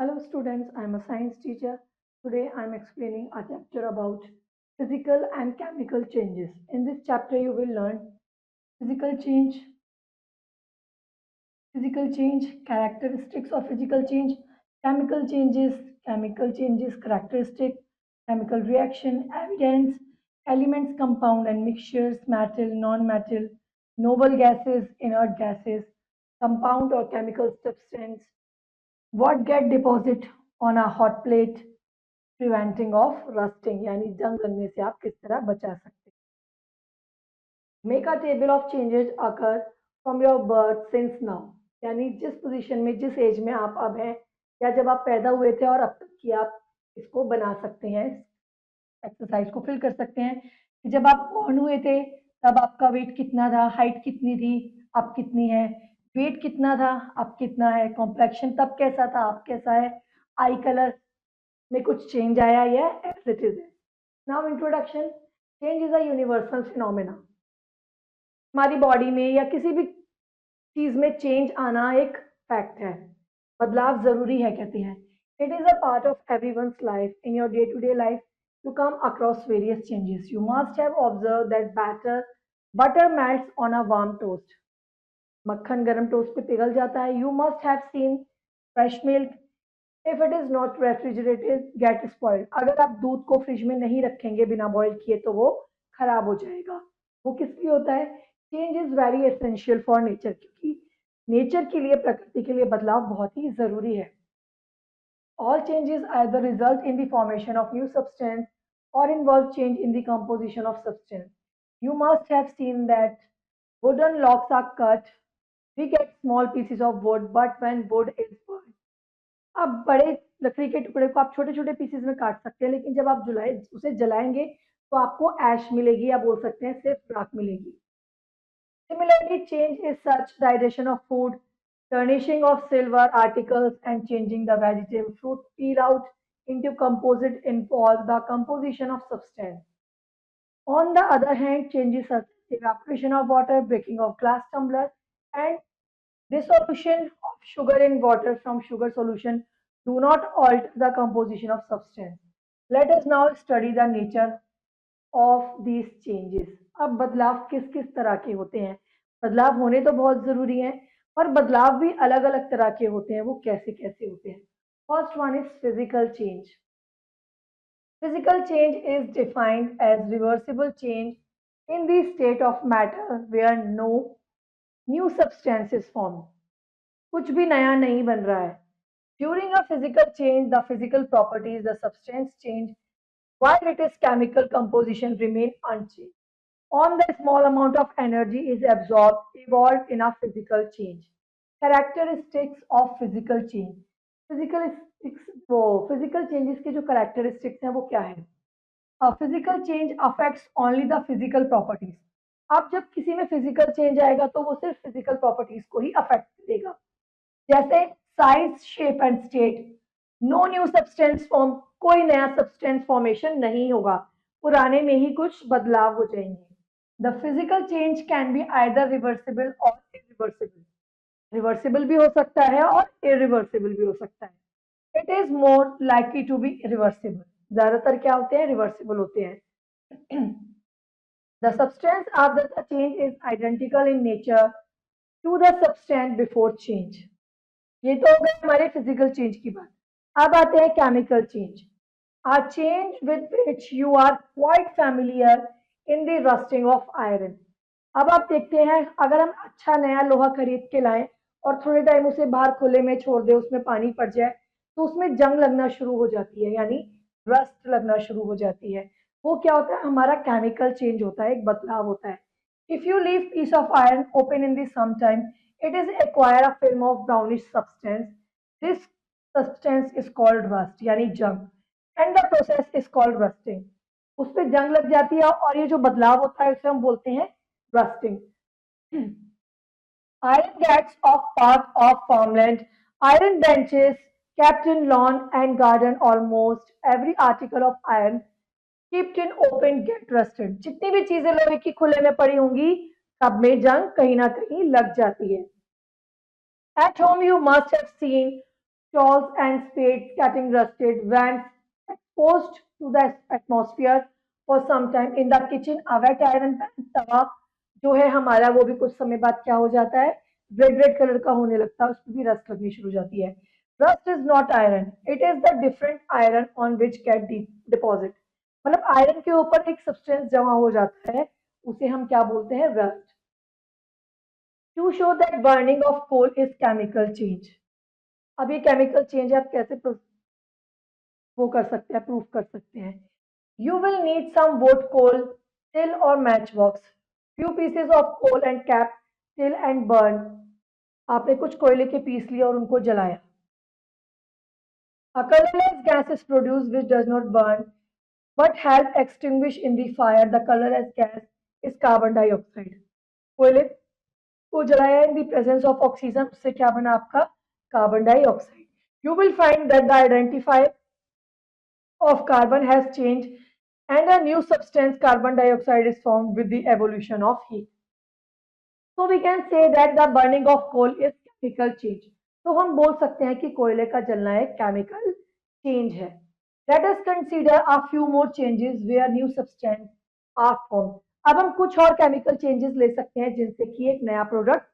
Hello students, I am a science teacher. Today I am explaining a chapter about physical and chemical changes. In this chapter you will learn physical change, characteristics of physical change, chemical changes, characteristic, chemical reaction, evidence, elements, compound and mixtures, metal, non-metal, noble gases, inert gases, compound or chemical substance, what get deposit on a hot plate, preventing of rusting यानी जंग लगने से आप किस तरह बचा सकते हैं। Make a table of changes occur from your birth since now, यानी जिस पोजीशन में जिस एज में आप अब हैं या जब आप पैदा हुए थे और अब तक की आप इसको बना सकते हैं, एक्सरसाइज को फिल कर सकते हैं कि जब आप बॉर्न हुए थे तब आपका वेट कितना था, हाइट कितनी थी, अब कितनी है, वेट कितना था, अब कितना है, कॉम्प्लेक्शन तब कैसा था, अब कैसा है, आई कलर में कुछ चेंज आया या एज इट इज है। Now introduction, change is a universal phenomena. हमारी बॉडी में या किसी भी चीज में चेंज आना एक फैक्ट है, बदलाव जरूरी है कहते हैं। It is a part of everyone's life. In your day to day life you come across various changes. You must have observed that butter melts on a warm toast. मक्खन गरम टोस्ट पे पिघल जाता है. You must have seen fresh milk if it is not refrigerated get spoiled. अगर आप दूध को फ्रिज में नहीं रखेंगे बिना बॉईल किए तो वो खराब हो जाएगा. वो किस लिए होता है? Change is very essential for nature, क्योंकि नेचर के लिए, प्रकृति के लिए बदलाव बहुत ही जरूरी है. All changes either result in the formation of new substance or involve change in the composition of substance. You must have seen that wooden logs are cut. We get small pieces of wood, but when wood is burned, अब बड़े लकड़ी के टुकड़े को आप छोटे छोटे pieces में काट सकते हैं, लेकिन जब आप उसे जलाएंगे तो आपको ऐश मिलेगी या बोल सकते हैं सिर्फ राख मिलेगी. Similarly, change is such digestion of food, tarnishing of silver articles, and changing the vegetable fruit peel out into composite involve the composition of substance. On the other hand, changes such as evaporation of water, breaking of glass tumbler, and dissolution of sugar in water from sugar solution do not alter the composition of substance. Let us now study the nature of these changes. अब बदलाव किस किस तरह के होते हैं? बदलाव होने तो बहुत जरूरी हैं, पर बदलाव भी अलग अलग तरह के होते हैं. वो कैसे कैसे होते हैं? First one is physical change. Physical change is defined as reversible change in the state of matter where no new substance is formed. कुछ भी नया नहीं बन रहा है. During a physical change, the physical properties, the substance change, while its chemical composition remain unchanged. On the small amount of energy is absorbed, evolved in a physical change. Characteristics of physical change. Physical changes के जो characteristics हैं वो क्या है? Physical change affects only the physical properties. अब जब किसी में फिजिकल चेंज आएगा तो वो सिर्फ फिजिकल प्रॉपर्टीज को ही अफेक्ट करेगा. जैसे size, shape and state. No new substance form, कोई नया सब्सटेंस फॉर्मेशन नहीं होगा, पुराने में ही कुछ बदलाव हो जाएंगे. The physical change can be either reversible और इरिवर्सिबल. रिवर्सिबल भी हो सकता है और इरिवर्सिबल भी हो सकता है. It is more likely to be reversible. ज्यादातर क्या होते हैं? रिवर्सिबल होते हैं. The substance after the change is identical in nature to the substance before change. ये तो हो गई हमारे फिजिकल चेंज की बात. अब आते हैं chemical change. A change with which you are quite familiar in the rusting of iron. अब आप देखते हैं, अगर हम अच्छा नया लोहा खरीद के लाएं और थोड़े टाइम उसे बाहर खुले में छोड़ दें, उसमें पानी पड़ जाए तो उसमें जंग लगना शुरू हो जाती है, यानी रस्ट लगना शुरू हो जाती है. वो क्या होता है? हमारा केमिकल चेंज होता है, एक बदलाव होता है. If you leave piece of iron open in the some time, it is acquire a film of brownish substance. This substance is called rust, यानी जंग, and the process is called rusting. उस पे जंग लग जाती है और ये जो बदलाव होता है उसे हम बोलते हैं rusting. Iron gats of park of farmland, iron benches kept in lawn and garden, almost every article of iron kept in open get rusted. जितनी भी चीजें लोहे की खुले में पड़ी होंगी सब में जंग कहीं ना कहीं लग जाती है. At home you must have seen stalls and spades getting rusted when exposed to the atmosphere for some time in the kitchen. A wet iron pan तवा जो है हमारा वो भी कुछ समय बाद क्या हो जाता है, रेड रेड कलर का होने लगता है, उस पर भी रस्ट लगनी शुरू हो जाती है. Rust is not iron, it is the different iron on which get deposit. मतलब आयरन के ऊपर एक सब्सटेंस जमा हो जाता है, उसे हम क्या बोलते हैं, rust. To show that burning of coal is chemical change. अब ये केमिकल चेंज आप कैसे वो कर सकते हैं, प्रूफ कर सकते हैं. You will need some wood, coal, till और match box. Few pieces of coal and cap till and burn. आपने कुछ कोयले के पीस लिए और उनको जलाया. A colorless gas is produced which does not burn but help extinguish in the fire. The colorless gas is carbon dioxide. कोयले को जलाया in the presence of oxygen, उससे क्या बना आपका, carbon dioxide. You will find that the identifier of carbon has changed and a new substance, carbon dioxide, is formed with the evolution of heat. So we can say that the burning of coal is chemical change. तो हम बोल सकते हैं कि कोयले का जलना एक केमिकल चेंज है. Let us consider a few more changes where new substance are formed. अब हम कुछ और केमिकल चेंजेस ले सकते हैं जिनसे कि एक नया प्रोडक्ट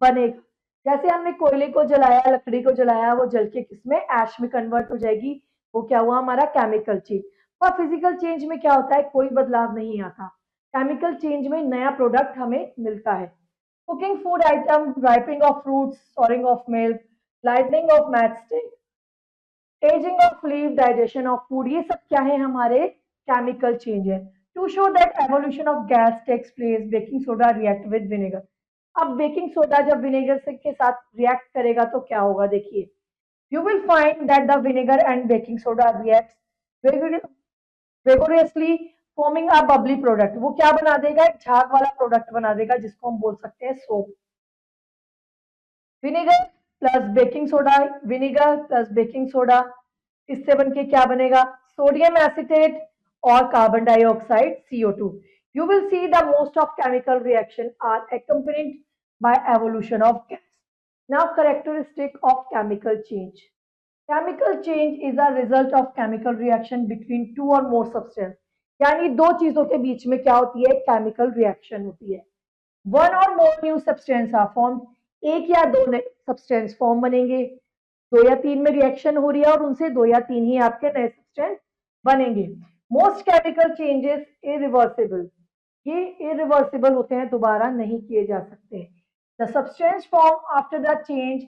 बनेगा. जैसे हमने कोयले को जलाया, लकड़ी को जलाया, वो जल के किसमें, ऐश में कन्वर्ट हो जाएगी. वो क्या हुआ, हमारा केमिकल चेंज. और फिजिकल चेंज में क्या होता है, कोई बदलाव नहीं आता. केमिकल चेंज में नया प्रोडक्ट हमें मिलता है. Cooking food item, ripening of fruits, souring of milk, lightening of matchstick, aging of leaf, digestion of food, ये सब क्या है, हमारे chemical change है. To show that evolution of gas takes place, baking soda react with vinegar. अब baking soda जब vinegar से के साथ रिएक्ट करेगा तो क्या होगा, देखिए. You will find that the vinegar and baking soda reacts vigorously forming a Babli product. वो क्या बना देगा, एक झाग वाला प्रोडक्ट बना देगा जिसको हम बोल सकते हैं soap. Vinegar plus baking soda, vinegar plus baking soda, इससे बनके क्या बनेगा, सोडियम एसिटेट और carbon dioxide CO2. You will see the most of chemical reaction are accompanied by evolution of gas. Now characteristic of chemical change. Chemical change is a result of chemical reaction between two or more substance. यानी दो चीजों के बीच में क्या होती है, chemical reaction होती है. One or more new substance are form. एक या दो नए सब्सटेंस फॉर्म बनेंगे. दो या तीन में रिएक्शन हो रही है और उनसे दो या तीन ही आपके नए सब्सटेंस बनेंगे. Most chemical changes irreversible. ये इरिवर्सिबल होते हैं, दोबारा नहीं किए जा सकते. The substance form after the change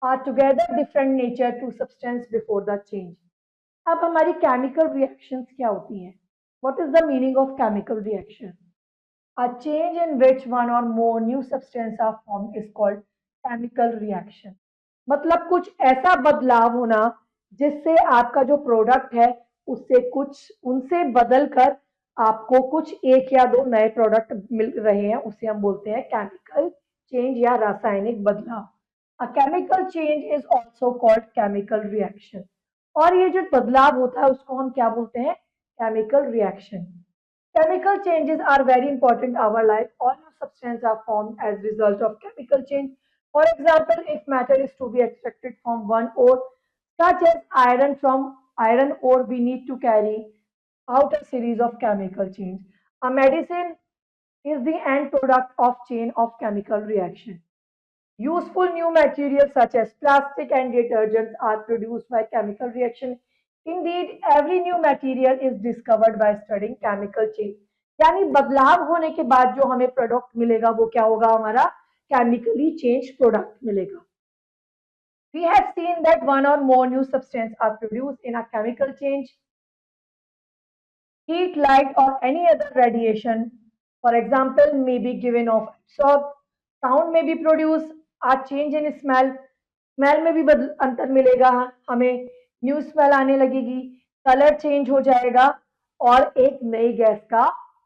are together different nature to substance before the change. अब हमारी केमिकल रिएक्शंस क्या होती हैं. What is the meaning of chemical reaction? A change in which one or more new substance are formed is called chemical reaction. मतलब कुछ ऐसा बदलाव होना जिससे आपका जो प्रोडक्ट है उससे कुछ उनसे बदल कर आपको कुछ एक या दो नए प्रोडक्ट मिल रहे हैं, उसे हम बोलते हैं केमिकल चेंज या रासायनिक बदलाव. A chemical change is also called chemical reaction. और ये जो बदलाव होता है उसको हम क्या बोलते हैं, chemical reaction. Chemical changes are very important in our life. All new substances are formed as result of chemical change. For example, if matter is to be extracted from one ore, such as iron from iron ore, we need to carry out a series of chemical change. A medicine is the end product of chain of chemical reaction. Useful new materials such as plastic and detergents are produced by chemical reaction. Indeed, every new material is discovered by studying chemical change. यानी बदलाव होने के बाद जो हमें product मिलेगा वो क्या होगा, हमारा केमिकली चेंज प्रोडक्ट मिलेगा. We have seen that one or more new substances are produced in a chemical change. Heat, light, or any other radiation, for example, may be given off absorbed. Sound may be produced. A change in smell. Smell में भी अंतर मिलेगा, हमें new smell आने लगेगी. Colour change हो जाएगा और एक नई गैस का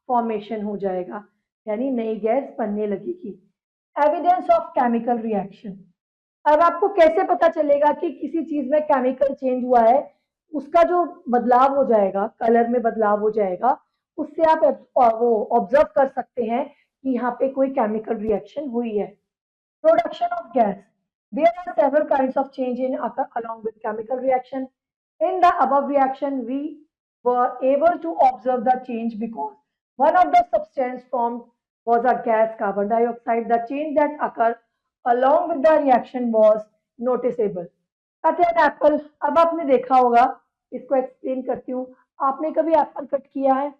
फॉर्मेशन हो जाएगा, यानी नई गैस बनने लगेगी. Evidence of chemical reaction. अब आपको कैसे पता चलेगा कि किसी चीज में केमिकल चेंज हुआ है, उसका जो बदलाव हो जाएगा, कलर में बदलाव हो जाएगा, उससे आप वो ऑब्जर्व कर सकते हैं कि यहाँ पे कोई केमिकल रिएक्शन हुई है. Production of gas. There are several kinds of change in occur along with chemical reaction. In the above reaction, we were able to observe the change because one of the substance formed was a gas carbon dioxide. The change that occurred along with the reaction was noticeable. Cut an apple, अब आपने देखा होगा, इसको explain करती हूँ। आपने कभी Apple cut किया है?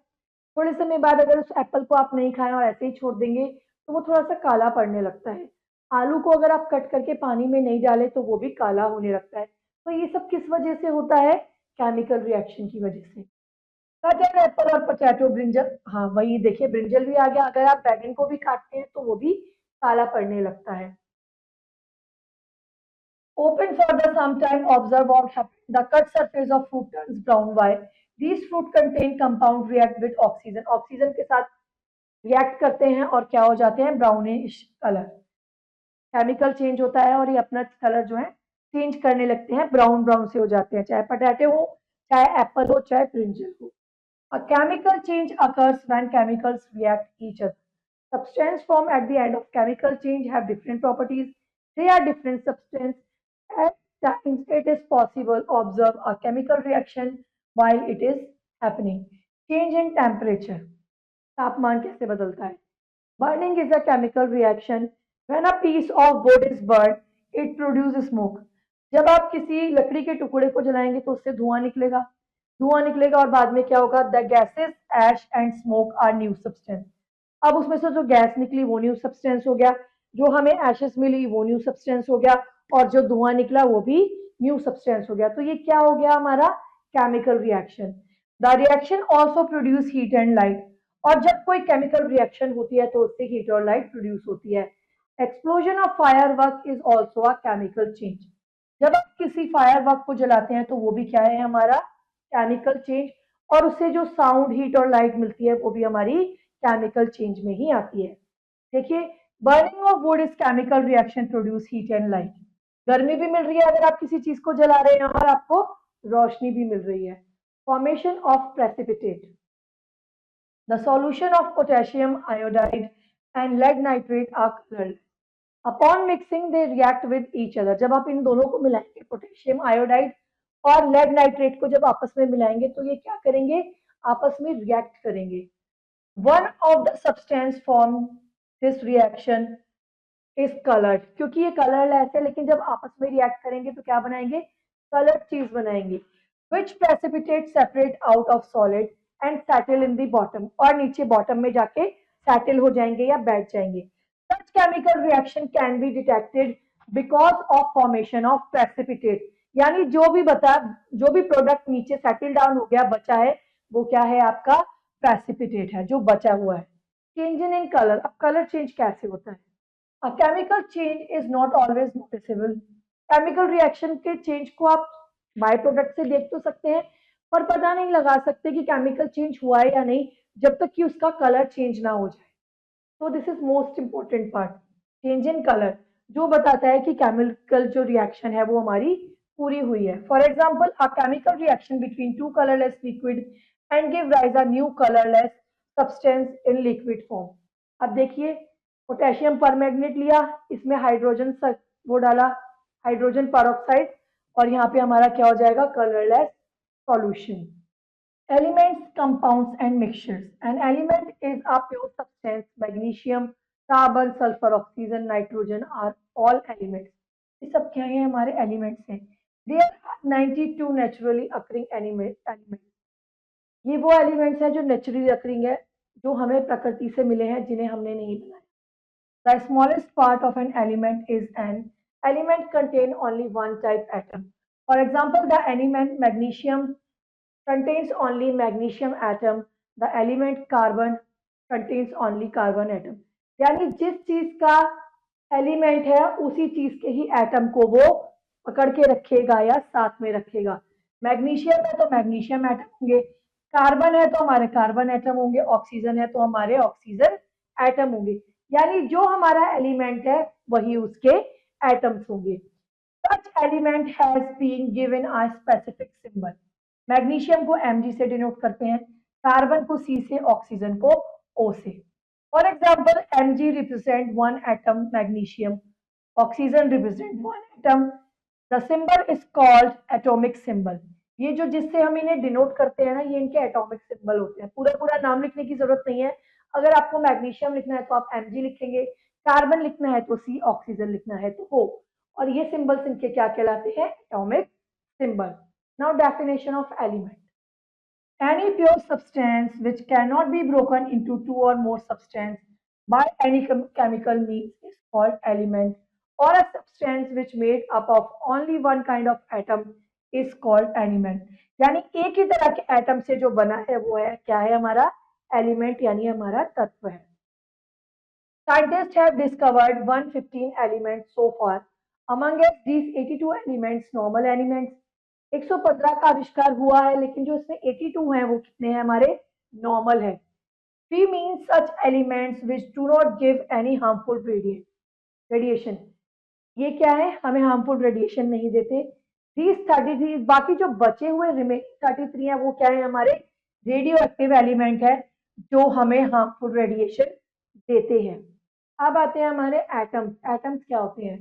थोड़े समय बाद अगर उस एप्पल को आप नहीं खाएं और ऐसे ही छोड़ देंगे तो वो थोड़ा सा काला पड़ने लगता है। आलू को अगर आप कट करके पानी में नहीं डालें तो वो भी काला होने लगता है। तो ये सब किस वजह से होता है? केमिकल रिएक्शन की वजह से। कट एन एप्पल और पोटैटो, ब्रिंजल, हाँ वही देखिए ब्रिंजल भी आ गया। अगर आप बैगन को भी काटते हैं तो वो भी काला पड़ने लगता है। Open for the some time, observe what happens. The cut surface of fruit turns brown. Why? These fruit contain compound react with oxygen. Oxygen के साथ रिएक्ट करते हैं और क्या हो जाते हैं? Brownish colour. केमिकल चेंज होता है और ये अपना कलर जो है चेंज करने लगते हैं, ब्राउन ब्राउन से हो जाते हैं, चाहे पटेटो हो, चाहे एप्पल हो, चाहे ब्रिंजल हो। A chemical change occurs when chemicals react each other. Substances formed at the end of chemical change have different properties. They are different substances. At times, it is possible to observe a chemical reaction while it is happening. Change in temperature. तापमान कैसे बदलता है? Burning is a chemical reaction. When a piece of wood is burned, it produces smoke. जब आप किसी लकड़ी के टुकड़े को जलाएंगे तो उससे धुआं निकलेगा। धुआं निकलेगा और बाद में क्या होगा? The gases ash and smoke are new substance. अब उसमें से जो गैस निकली वो न्यू सब्सटेंस हो गया, जो हमें एशेस मिली वो न्यू सब्सटेंस हो गया, और जो धुआं निकला वो भी न्यू सब्सटेंस हो गया। तो ये क्या हो गया हमारा? Chemical reaction. The reaction also produce heat and light. और जब कोई केमिकल रिएक्शन होती है तो उससे हीट और लाइट प्रोड्यूस होती है। Explosion of firework is also a chemical change. जब आप किसी फायरवर्क को जलाते हैं तो वो भी क्या है हमारा? Chemical change. और उससे जो साउंड, हीट और लाइट मिलती है वो भी हमारी केमिकल चेंज में ही आती है। देखिए, burning of would is chemical reaction produce heat and light. गर्मी भी मिल रही है अगर आप किसी चीज को जला रहे हैं और आपको रोशनी भी मिल रही है। Formation of precipitate. The solution of potassium iodide and lead nitrate are colored. Upon mixing, they react with each other. जब आप इन दोनों को मिलाएंगे, पोटेशियम आयोडाइड और लेड नाइट्रेट को जब आपस में मिलाएंगे तो ये क्या करेंगे? आपस में रिएक्ट करेंगे। One of the substance form this reaction is colored, क्योंकि ये कलरलेस है, लेकिन जब आपस में रिएक्ट करेंगे तो क्या बनाएंगे? कलर्ड चीज बनाएंगे। which precipitate separate out of solid and settle in the bottom, और नीचे बॉटम में जाके सेटल हो जाएंगे या बैठ जाएंगे। such chemical reaction can be detected because of formation of precipitate। यानी जो भी प्रोडक्ट नीचे सेटल डाउन हो गया बचा है वो क्या है? आपका प्रेसिपिटेट है जो बचा हुआ है। Change in colour. अब कलर चेंज कैसे होता है? A chemical change is not always noticeable. Chemical reaction के चेंज को आप बाय प्रोडक्ट से देख तो सकते हैं पर पता नहीं लगा सकते कि केमिकल चेंज हुआ है या नहीं जब तक कि उसका कलर चेंज ना हो जाए। तो this is most important part, change in colour, जो बताता है कि केमिकल जो रिएक्शन है वो हमारी पूरी हुई है। For example, a chemical reaction between two colourless liquid and give rise a new colourless substance in liquid form. अब देखिए, पोटेशियम परमैंगनेट लिया, इसमें हाइड्रोजन वो डाला, हाइड्रोजन पेरोक्साइड, और यहाँ पे हमारा क्या हो जाएगा? Colourless solution. Elements, compounds and mixtures. An element is a pure substance. Magnesium, carbon, sulfur, oxygen, nitrogen are all elements. ये सब क्या है? हमारे एलिमेंट्स हैं। There are 92 naturally occurring elements. ये वो एलिमेंट्स हैं जो नेचुरली अकरिंग है, जो हमें प्रकृति से मिले हैं, जिन्हें हमने नहीं बनाया। The smallest part of an element is an element contain only one type atom. For example, the element magnesium contains only magnesium atom. The element carbon contains only carbon atom. यानी जिस चीज का एलिमेंट है उसी चीज के ही atom को वो पकड़ के रखेगा या साथ में रखेगा। मैग्नीशियम है तो मैग्नीशियम एटम होंगे, कार्बन है तो हमारे कार्बन एटम होंगे, ऑक्सीजन है तो हमारे ऑक्सीजन एटम होंगे। यानी जो हमारा एलिमेंट है वही उसके एटम्स होंगे। Such element has been given a specific symbol. Magnesium को Mg से डिनोट करते हैं, कार्बन को C से, ऑक्सीजन को O से। For example, Mg represent one atom magnesium, oxygen represent one atom, the symbol is called atomic symbol. ये जो जिससे हम इन्हें डिनोट करते हैं ना, ये इनके एटॉमिक सिंबल होते हैं। पूरा पूरा नाम लिखने की जरूरत नहीं है। अगर आपको मैग्नीशियम लिखना है तो आप Mg लिखेंगे, कार्बन लिखना है तो C, ऑक्सीजन लिखना है तो O। और ये सिंबल्स इनके क्या कहलाते हैं? Atomic symbol. Now definition of element. Any pure substance which cannot be broken into two or more substances by any chemical means is called element, or a substance which made up of only one kind of atom is called element। यानी एक ही तरह के atom से जो बना है वो है क्या है? हमारा एलिमेंट, यानी हमारा तत्व है। Scientists have discovered 115 elements so far. Amongst these 82 elements, normal elements, 115 का आविष्कार हुआ है, लेकिन जो इसमें 82 हैं वो कितने हैं? हमारे नॉर्मल है। We mean such elements which do not give any harmful radiation। ये क्या है? हमें हार्मफुल रेडिएशन नहीं देते। These 33, बाकी जो बचे हुए रिमेनिंग 33 हैं वो क्या है? हमारे रेडियो एक्टिव एलिमेंट है जो हमें हार्मफुल रेडिएशन देते हैं। अब आते हैं हमारे एटम्स। एटम्स क्या होते हैं?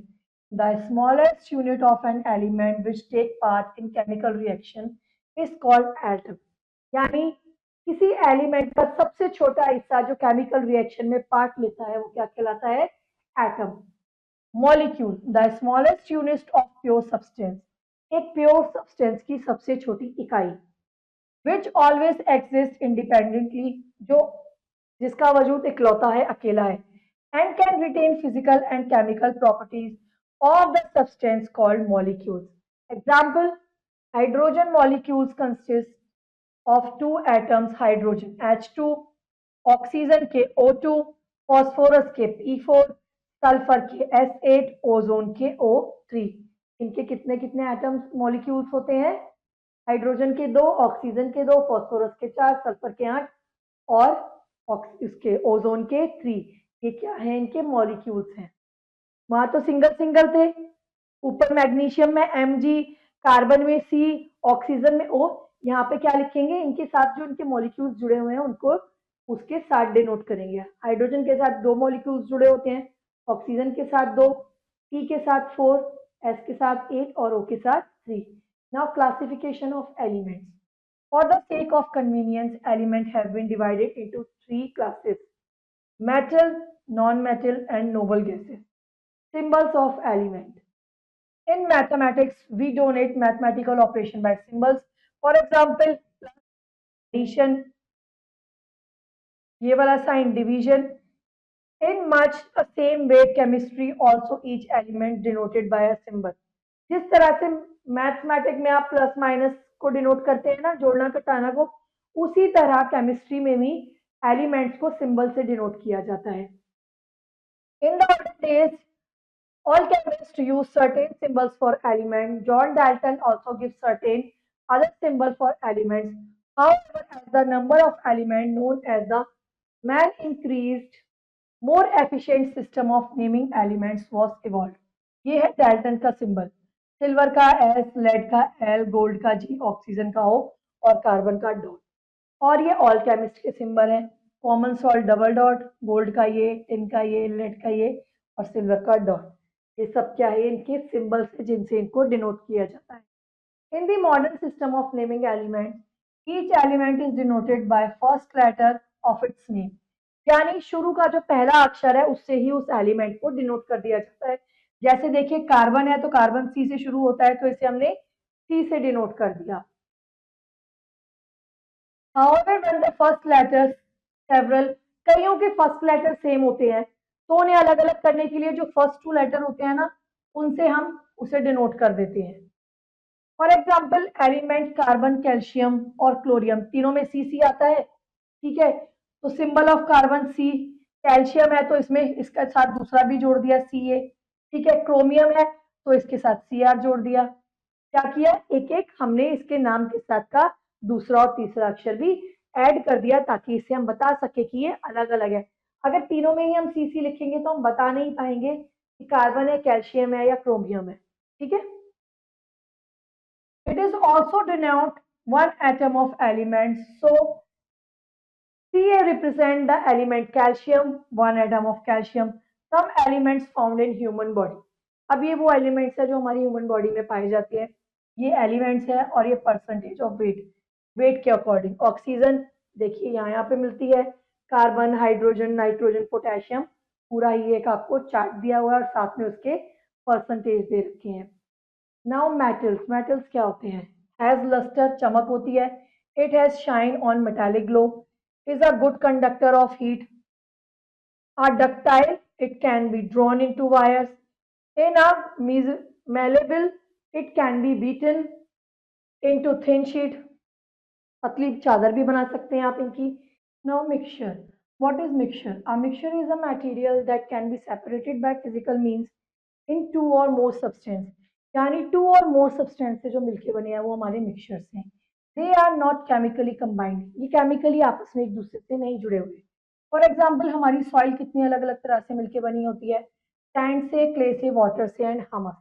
The smallest unit of an element which take part in chemical reaction is called atom. यानी किसी एलिमेंट का सबसे छोटा हिस्सा जो केमिकल रिएक्शन में पार्ट लेता है वो क्या कहलाता है? Atom. Molecule, the smallest unit of pure substance, एक प्योर सब्सटेंस की सबसे छोटी इकाई। विच ऑलवेज एग्जिस्ट इंडिपेंडेंटली, जो जिसका वजूद इकलौता है, अकेला है। And can retain physical and chemical properties of the substance called molecules. Example, hydrogen molecules consist of two atoms hydrogen H2, oxygen के O2, फॉस्फोरस के P4, सल्फर के S8, ओजोन के O3। इनके कितने कितने एटम्स मॉलिक्यूल्स होते हैं? Hydrogen के 2, ऑक्सीजन के 2, फॉस्फोरस के 4, सल्फर के 8 और इसके ओजोन के 3। ये क्या है? इनके मॉलिक्यूल्स हैं। वहां तो सिंगल सिंगल थे, ऊपर मैग्नीशियम में Mg, कार्बन में C, ऑक्सीजन में O। यहाँ पे क्या लिखेंगे? इनके साथ जो इनके मॉलिक्यूल्स जुड़े हुए हैं उनको उसके साथ डिनोट करेंगे। हाइड्रोजन के साथ 2 मॉलिक्यूल्स जुड़े होते हैं, ऑक्सीजन के साथ 2, C के साथ 4, S के साथ 8 और O के साथ 3। Now classification of elements. For the sake of convenience, elements have been divided into 3 classes: metal, non-metal, and noble gases. Symbols of element. In mathematics, we denote mathematical operation by symbols. For example, addition, ये वाला sign division. In much the same way, chemistry also each element denoted by a symbol. जिस तरह से mathematic में आप plus minus को denote करते हैं ना, जोड़ना घटाना को, उसी तरह केमिस्ट्री में भी एलिमेंट्स को सिंबल से डिनोट किया जाता है। In the olden days, all chemists use certain symbols for elements. John Dalton also gives certain other symbols for elements. However, as the number of elements known as the man increased, more efficient system of naming elements was evolved. ये है Dalton का symbol. Silver का S, lead का L, gold का G, oxygen का O और carbon का dot. और ये ऑल केमिस्ट के सिंबल हैं। Common salt double dot, gold का ये, टिन का ये, लेड का ये और सिल्वर का डॉट। ये सब क्या है? इनके सिंबल्स है जिनसे इनको डिनोट किया जाता है। In the modern system of naming element, each element is denoted by first letter of its name. यानी शुरू का जो पहला अक्षर है उससे ही उस एलिमेंट को डिनोट कर दिया जाता है। जैसे देखिए कार्बन है तो कार्बन सी से शुरू होता है, तो इसे हमने सी से डिनोट कर दिया। However, when the first letters several, कईयों के फर्स्ट लेटर सेम होते हैं, तो उन्हें अलग अलग करने के लिए जो फर्स्ट 2 लेटर होते हैं ना, उनसे हम उसे डिनोट कर देते हैं। For example, element carbon, calcium और क्लोरियम तीनों में सी सी आता है, ठीक है? तो symbol of carbon C. Calcium है तो इसमें इसके साथ दूसरा भी जोड़ दिया सी ए, ठीक है? क्रोमियम है तो इसके साथ सी आर जोड़ दिया। क्या किया? एक एक हमने इसके नाम के साथ का दूसरा और तीसरा अक्षर भी ऐड कर दिया ताकि इसे हम बता सके कि ये अलग अलग है। अगर तीनों में ही हम सी सी लिखेंगे तो हम बता नहीं पाएंगे कि कार्बन है, कैल्शियम है या क्रोमियम है, ठीक है? It is also denote one atom of elements. So Ca represent the element calcium, one atom of calcium. Some elements found in human body. अब ये वो एलिमेंट्स है जो हमारी ह्यूमन बॉडी में पाए जाते हैं। ये एलिमेंट्स है और ये परसेंटेज ऑफ वेट, वेट के अकॉर्डिंग। ऑक्सीजन देखिए यहाँ पे मिलती है, कार्बन, हाइड्रोजन, नाइट्रोजन, पोटेशियम, पूरा ही एक आपको चार्ट दिया हुआ है और साथ में उसके परसेंटेज दे रखे हैं। नाउ मेटल्स, मेटल्स क्या होते हैं? हैज लस्टर, चमक होती है। It has shine on metallic glow, is a good conductor of heat, are ductile, it can be drawn into wires. In a malleable, it can be beaten into thin sheet. पतली चादर भी बना सकते हैं आप इनकी। Now mixture. What is mixture? A mixture is a material that can be separated by physical means in two or more substance. यानी two or more substance से जो मिलके बने हैं वो हमारे mixtures हैं। They are not chemically combined. ये chemically आपस में एक दूसरे से नहीं जुड़े हुए। फॉर एग्जाम्पल हमारी सॉइल कितनी अलग अलग तरह से मिलके बनी होती है, सैंड से, क्ले से, वाटर से एंड हमस।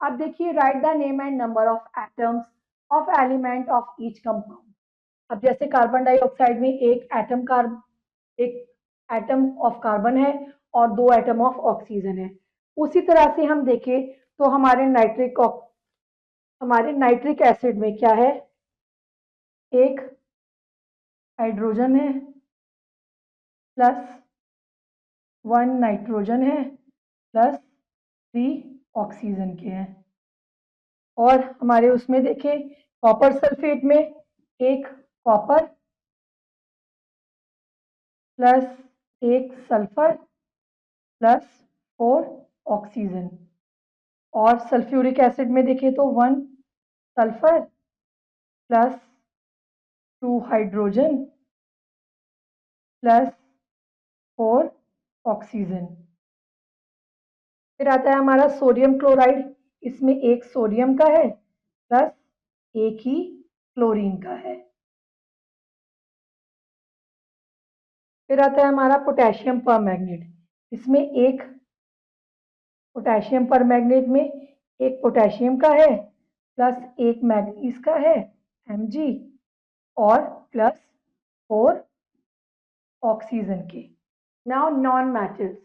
अब देखिए, right the name and number of atoms of element of each compound. अब जैसे कार्बन डाइऑक्साइड में एक एटम ऑफ कार्बन है और दो एटम ऑफ ऑक्सीजन है। उसी तरह से हम देखें तो हमारे नाइट्रिक एसिड में क्या है, एक हाइड्रोजन है प्लस 1 नाइट्रोजन है प्लस 3 ऑक्सीजन के हैं। और हमारे उसमें देखें कॉपर सल्फेट में एक कॉपर प्लस एक सल्फर प्लस 4 ऑक्सीजन। और सल्फ्यूरिक एसिड में देखें तो 1 sulphur plus 2 hydrogen plus 4 oxygen. फिर आता है हमारा सोडियम क्लोराइड, इसमें एक सोडियम का है प्लस एक ही क्लोरीन का है। फिर आता है हमारा पोटेशियम परमैंगनेट, इसमें एक पोटेशियम परमैंगनेट में एक पोटेशियम का है प्लस एक मैग्नीज का है Mg और प्लस 4 ऑक्सीजन के। Now non metals.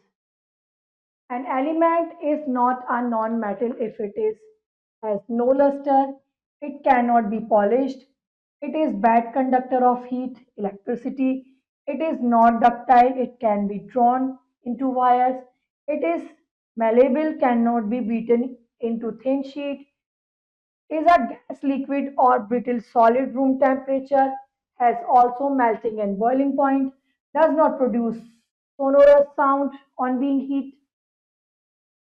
An element is not a non-metal if it has no luster, it cannot be polished, it is bad conductor of heat, electricity, it is not ductile, it can be drawn into wires, it is malleable, cannot be beaten into thin sheet, is a gas, liquid or brittle solid room temperature, has also melting and boiling point, does not produce sonorous sound on being heat.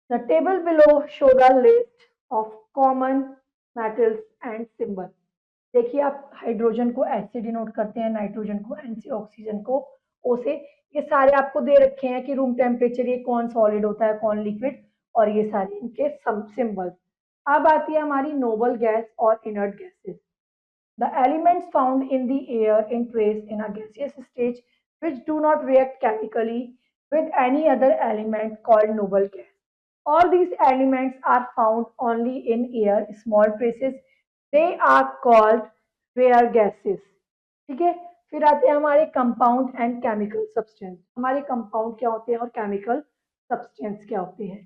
The table below show the list of common metals and symbol. देखिए आप hydrogen को H से denote करते हैं, nitrogen को N से, oxygen को ओ से। ये सारे आपको दे रखे हैं कि रूम टेम्परेचर ये कौन सॉलिड होता है कौन लिक्विड, और ये सारे इनके सिंबल्स। अब आती है हमारी नोबल गैस और inert gases. The elements found in the air in trace in a gaseous stage which do not react chemically with any other element called noble gas. All these elements are found only in air, small traces. They are called rare gases. ठीक है। फिर आते हैं हमारे compound and chemical substance. हमारे compound क्या होते हैं और केमिकल सब्सटेंस क्या होते हैं?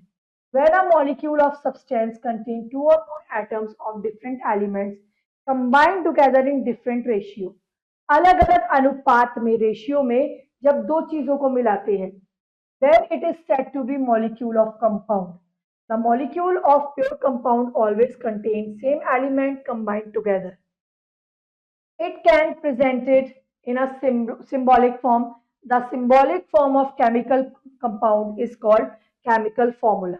When a molecule of substance contains two or more atoms of different elements combined together in different ratio, अलग अलग अनुपात में, रेशियो में जब दो चीजों को मिलाते हैं, then it is said to be molecule of compound. The molecule of pure compound always contains same element combined together. It can present it in a symbolic form. The symbolic form of chemical compound is called chemical formula.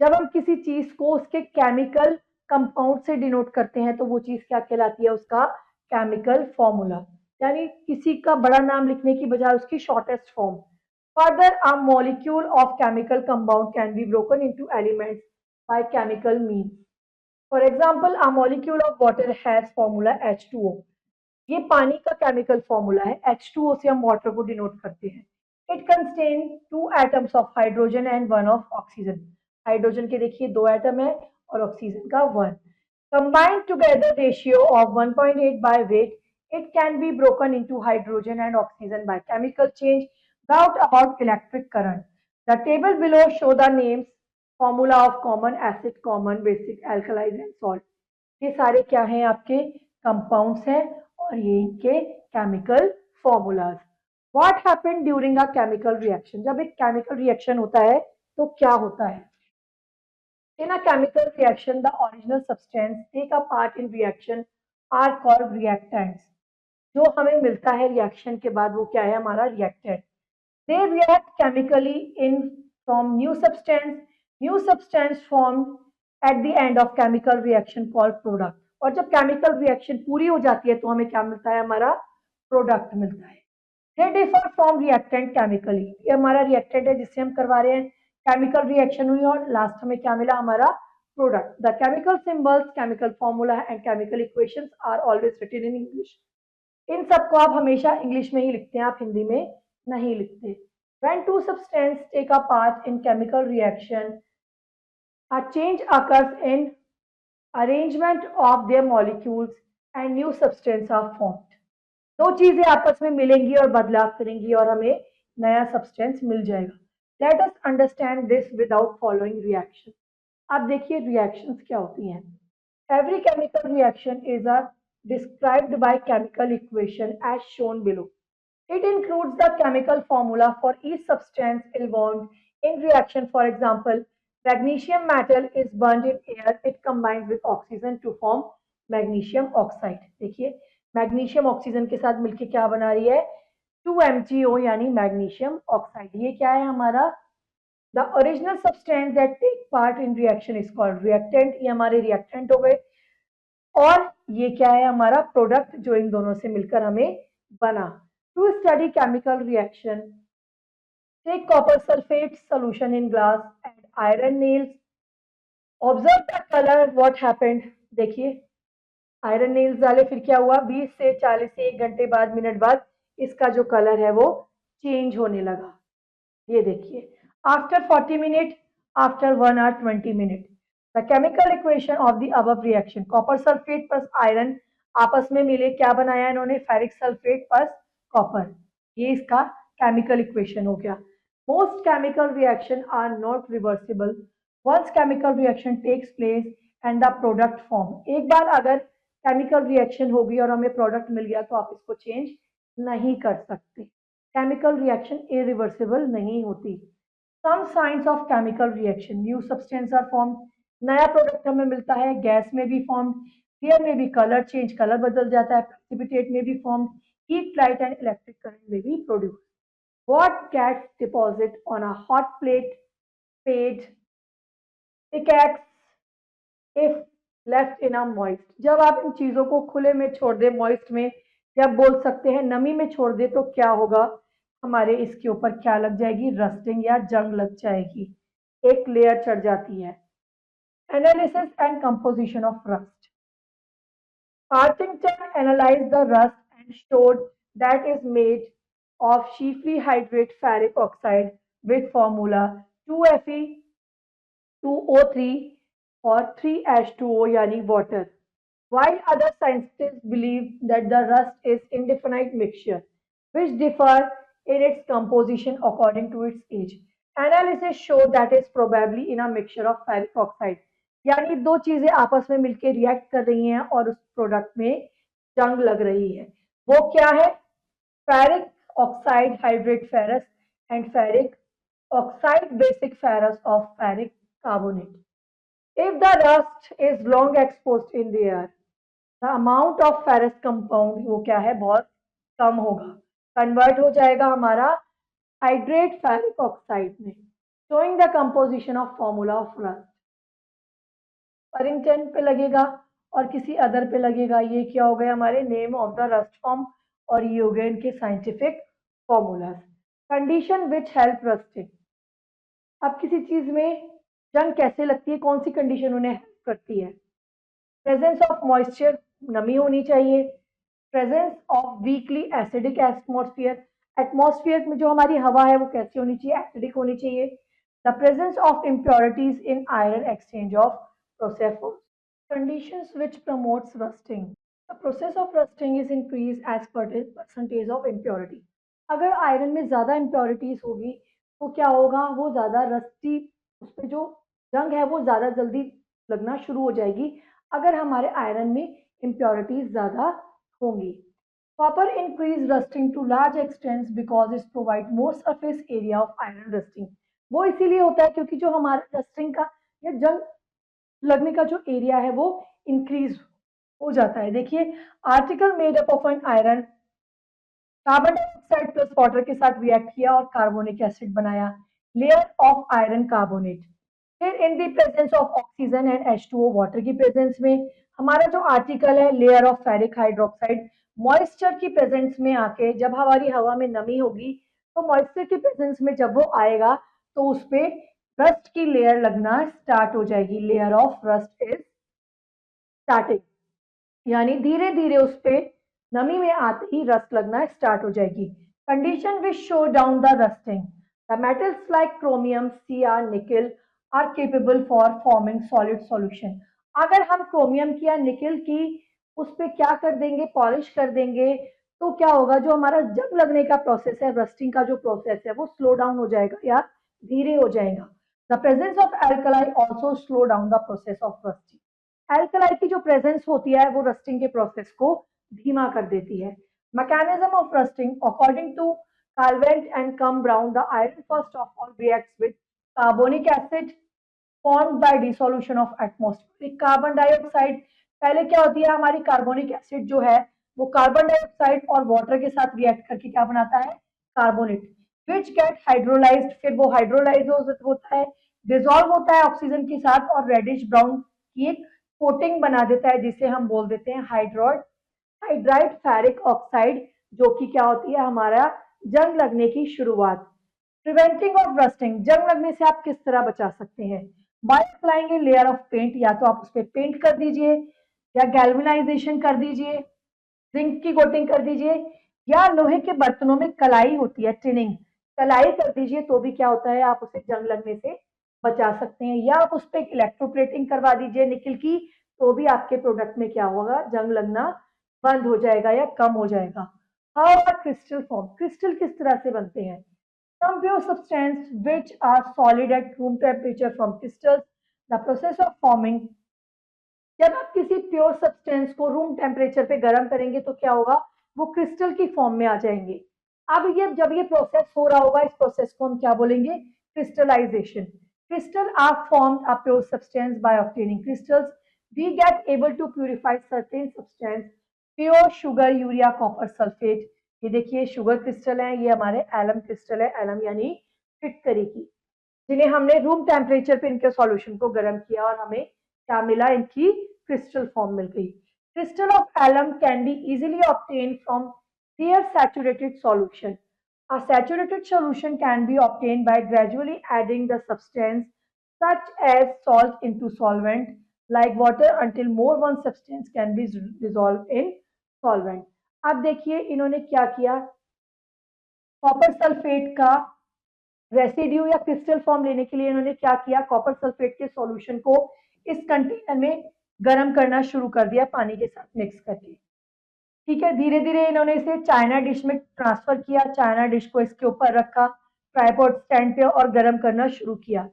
जब हम किसी चीज को उसके chemical compound से denote करते हैं तो वो चीज क्या कहलाती है? उसका केमिकल फॉर्मूला। यानी किसी का बड़ा नाम लिखने की बजाय उसकी shortest form. Further, a molecule of chemical compound can be broken into elements by chemical means. For example, a molecule of water has formula H2O. ये पानी का केमिकल फॉर्मूला है, H2O से हम वाटर को डिनोट करते हैं। It contains two atoms of hydrogen and one of oxygen. Hydrogen के देखिए दो एटम है और ऑक्सीजन का 1. Combined together ratio of 1.8 by weight, it can be broken into hydrogen and oxygen by chemical change. Doubt about electric current. The table below show the names formula of common acid, common basic alkalis and salt, ये सारे क्या हैं आपके compounds हैं और ये इनके chemical formulas. What happen during a chemical reaction, जब एक केमिकल रिएक्शन होता है तो क्या होता है? In a chemical reaction, the original substance take a part in reaction are called reactants. जो हमें मिलता है रिएक्शन के बाद वो क्या है हमारा reactant. They react chemically in from new substance formed at the end of chemical reaction called product. और जब केमिकल रिएक्शन पूरी हो जाती है तो हमें क्या मिलता है हमारा प्रोडक्ट मिलता है। They differ from reactant chemically. ये हमारा रिएक्टेंट है जिससे हम करवा रहे हैं, केमिकल रिएक्शन हुई और लास्ट हमें क्या मिला हमारा product. The chemical symbols, chemical formula and chemical equations are always written in English. इन सबको आप हमेशा इंग्लिश में ही लिखते हैं, आप हिंदी में नहीं लिखते। When two substances take a part in chemical reaction, a change occurs in arrangement of their molecules and new substance are formed. दो चीजें आपस में मिलेंगी और बदलाव करेंगी और हमें नया सब्सटेंस मिल जाएगा। Let us understand this without following reaction. अब देखिए रिएक्शंस क्या होती हैं। Every chemical reaction is a described by chemical equation as shown below. It includes the chemical formula for each substance involved in reaction. For example, magnesium metal is burned in air. It combines with oxygen to form magnesium oxide. देखिए magnesium oxygen के साथ मिलके क्या बना रही है 2MgO यानी magnesium oxide. ये क्या है हमारा the original substance that take part in reaction is called reactant. ये हमारे रिएक्टेंट हो गए और ये क्या है हमारा प्रोडक्ट जो इन दोनों से मिलकर हमें बना। To study chemical reaction, take copper sulphate solution in glass and iron nails, observe the colour what happened. देखिए आयरन नेल्स डाले फिर क्या हुआ 20 से 40 से 1 घंटे बाद मिनट बाद इसका जो कलर है वो चेंज होने लगा। ये देखिए after 40 minute, after 1 hour 20 minute, the chemical equation of the above reaction copper sulphate plus iron आपस में मिले क्या बनाया इन्होंने फेरिक सल्फेट प्लस कॉपर। ये इसका केमिकल इक्वेशन हो गया। Most chemical reaction are not reversible once chemical reaction takes place and the product form. एक बार अगर केमिकल रिएक्शन होगी और हमें प्रोडक्ट मिल गया तो आप इसको चेंज नहीं कर सकते। केमिकल रिएक्शन इरिवर्सिबल नहीं होती। Some signs of chemical reaction, new substance are form, नया प्रोडक्ट हमें मिलता है, गैस में भी फॉर्म, एयर में भी कलर चेंज, कलर बदल जाता है, प्रेसिपिटेट में भी form, heat light and electric current में भी produce. What gas deposit on a hot plate paid pickaxe if left in a moist. जब आप इन चीजों को खुले में छोड़ दें मॉइस्ट में या बोल सकते हैं नमी में छोड़ दें तो क्या होगा हमारे इसके ऊपर क्या लग जाएगी रस्टिंग या जंग लग जाएगी, एक लेयर चढ़ जाती है। Analysis and composition of rust, Partington analyzed the rust and showed that is made of chiefly hydrate ferric oxide with formula 2Fe2O3 or 3H2O yani water. While other scientists believe that the rust is indefinite mixture which differ in its composition according to its age. Analysis show that is probably in a mixture of ferric oxide. यानी दो चीजें आपस में मिलकर react कर रही हैं और उस प्रोडक्ट में जंग लग रही है। वो क्या है ferric oxide hydrate ferrous and ferric oxide basic ferrous of ferric carbonate. If the rust is long exposed in the air, the amount of ferrous compound वो क्या है बहुत कम होगा, कन्वर्ट हो जाएगा हमारा हाइड्रेट फेरिक ऑक्साइड में। Showing the composition of formula of rust, परिंगटन पे लगेगा और किसी अदर पे लगेगा, ये क्या हो गया हमारे name of the rust form और ये हो गए इनके scientific formulas. Condition which help rusting, अब किसी चीज में जंग कैसे लगती है, कौन सी कंडीशन उन्हें हेल्प करती है। प्रेजेंस ऑफ मॉइस्चर, नमी होनी चाहिए। Presence of weakly acidic atmosphere, atmosphere में जो हमारी हवा है वो कैसी होनी चाहिए एसिडिक होनी चाहिए। The presence of impurities in iron exchange of process conditions which promotes rusting. The process of rusting is increased as per the percentage of impurity. अगर आयरन में ज़्यादा impurities होगी तो क्या होगा वो ज़्यादा रस्टी उस पर जो जंग है वो ज़्यादा जल्दी लगना शुरू हो जाएगी अगर हमारे आयरन में इम्प्योरिटीज ज़्यादा होंगी। Copper increase rusting to large extent because it provide more surface area of iron rusting. वो इसीलिए होता है क्योंकि जो हमारा रस्टिंग का या जंग लगने का जो एरिया है वो इंक्रीज हो जाता है। देखिए, article made up of an iron carbon dioxide plus water के साथ रिएक्ट किया और कार्बोनिक एसिड बनाया, लेयर ऑफ आयरन कार्बोनेट। फिर in the presence of oxygen and H2O water की प्रेजेंस में हमारा जो आर्टिकल है layer of ferric hydroxide moisture की प्रेजेंस में आके जब हमारी हवा में नमी होगी तो मॉइस्चर की प्रेजेंस में जब वो आएगा तो उस पे रस्ट की लेयर लगना स्टार्ट हो जाएगी। Layer of rust is starting, यानी धीरे धीरे उस पे नमी में आते ही रस्ट लगना स्टार्ट हो जाएगी। Condition which show down the rusting. The metals like chromium, CR, nickel are capable for forming solid solution. अगर हम क्रोमियम की या निकल की उस पे क्या कर देंगे, पॉलिश कर देंगे, तो क्या होगा, जो हमारा जंग लगने का प्रोसेस है, रस्टिंग का जो प्रोसेस है वो स्लो डाउन हो जाएगा या धीरे हो जाएगा। The presence of alkali also slow down the process of rusting. Alkali की जो प्रेजेंस होती है वो रस्टिंग के प्रोसेस को धीमा कर देती है। Mechanism of rusting according to Calvert and Cum Brown, the iron first of all reacts with carbonic acid formed by dissolution of atmospheric carbon dioxide। पहले क्या होती है, हमारी कार्बोनिक एसिड जो है वो कार्बन डाइऑक्साइड और वाटर के साथ रिएक्ट करके क्या बनाता है, कार्बोनेट, विच गेट हाइड्रोलाइज्ड। फिर वो हाइड्रोलाइज होता है, डिजोल्व होता है ऑक्सीजन के साथ और रेडिश ब्राउन की एक कोटिंग बना देता है जिसे हम बोल देते हैं हाइड्राइड फेरिक ऑक्साइड, जो कि क्या होती है, हमारा जंग लगने की शुरुआत। प्रिवेंटिंग ऑफ रस्टिंग, जंग लगने से आप किस तरह बचा सकते हैं, by applying a layer of paint, या तो आप उस पर पेंट कर दीजिए या गैल्वेनाइजेशन कर दीजिए, जिंक की कोटिंग कर दीजिए, या लोहे के बर्तनों में कलाई होती है, टिनिंग, कलाई कर दीजिए तो भी क्या होता है, आप उसे जंग लगने से बचा सकते हैं। या आप उस पर इलेक्ट्रोप्लेटिंग करवा दीजिए निकल की, तो भी आपके प्रोडक्ट में क्या होगा, जंग लगना बंद हो जाएगा या कम हो जाएगा। How are crystal form, crystal किस तरह से बनते हैं। Some pure substances which are solid at room temperature from crystals. The process of forming, जब आप किसी प्योर सब्सटेंस को रूम टेम्परेचर पे गर्म करेंगे तो क्या होगा, वो क्रिस्टल की फॉर्म में आ जाएंगे। अब ये जब ये प्रोसेस हो रहा होगा, इस प्रोसेस को हम क्या बोलेंगे, crystallization. Crystal are formed a pure substance by obtaining crystals. We get able to purify certain substance, pure sugar, urea, copper sulphate. ये देखिए शुगर क्रिस्टल है, ये हमारे एलम क्रिस्टल है, एलम यानी फिटकरी की, जिन्हें हमने रूम टेम्परेचर पे इनके सॉल्यूशन को गर्म किया और हमें क्या मिला, इनकी क्रिस्टल फॉर्म मिल गई। Crystal of alum can be easily obtain from their saturated solution. A saturated solution can be obtained by gradually adding the substance such as salt into solvent like water until more one substance can be dissolved in solvent। अब देखिए इन्होंने क्या किया, copper sulphate का residue या crystal form लेने के लिए इन्होंने क्या किया, कॉपर सल्फेट के सॉल्यूशन को इस कंटेनर में गर्म करना शुरू कर दिया पानी के साथ मिक्स करके। ठीक है, धीरे धीरे इन्होंने इसे चाइना डिश में ट्रांसफर किया, चाइना डिश को इसके ऊपर रखा ट्राइपॉड स्टैंड पे और गर्म करना शुरू किया।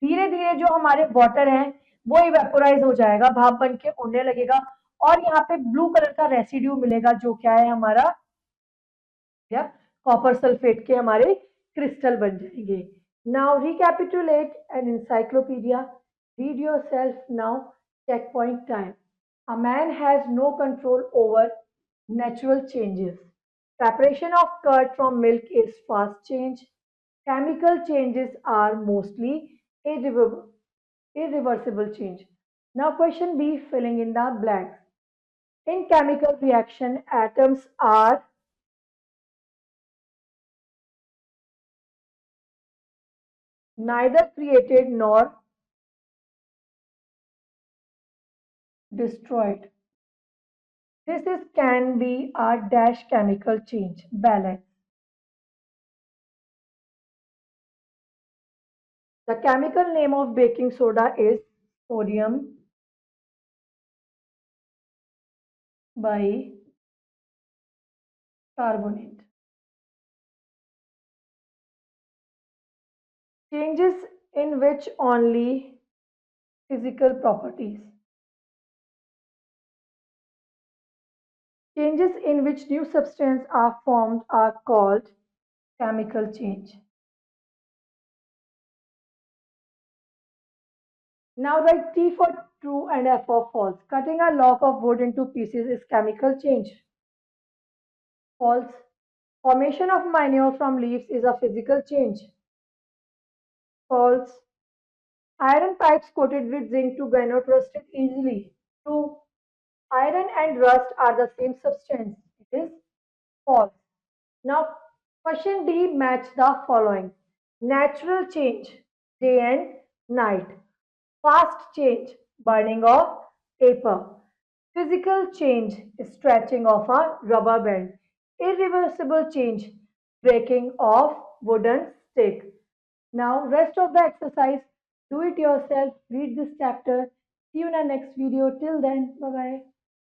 धीरे धीरे जो हमारे वाटर है वो इवेपोराइज हो जाएगा, भाप बन के उड़ने लगेगा और यहाँ पे ब्लू कलर का रेसिड्यू मिलेगा जो क्या है, हमारा या कॉपर सल्फेट के हमारे क्रिस्टल बन जाएंगे। Now recapitulate an encyclopedia, read yourself now, checkpoint time। A man has no control over natural changes। Preparation of curd from milk is fast change। Chemical changes are mostly irreversible change। Now question B, filling in the blanks। In chemical reaction, atoms are neither created nor destroyed। This is can be a dash chemical change balance। The chemical name of baking soda is sodium bicarbonate। Changes in which only physical properties. Changes in which new substances are formed are called chemical change. Now write T for true and F for false. Cutting a log of wood into pieces is chemical change. False. Formation of manure from leaves is a physical change. False. Iron pipes coated with zinc to cannot rusted easily. True. Iron and rust are the same substance. It is false. Now, question D match the following. Natural change, day and night. Fast change, burning of paper. Physical change, stretching of a rubber band. Irreversible change, breaking of wooden stick. Now, rest of the exercise, do it yourself, read this chapter. See you in our next video. Till then, bye bye.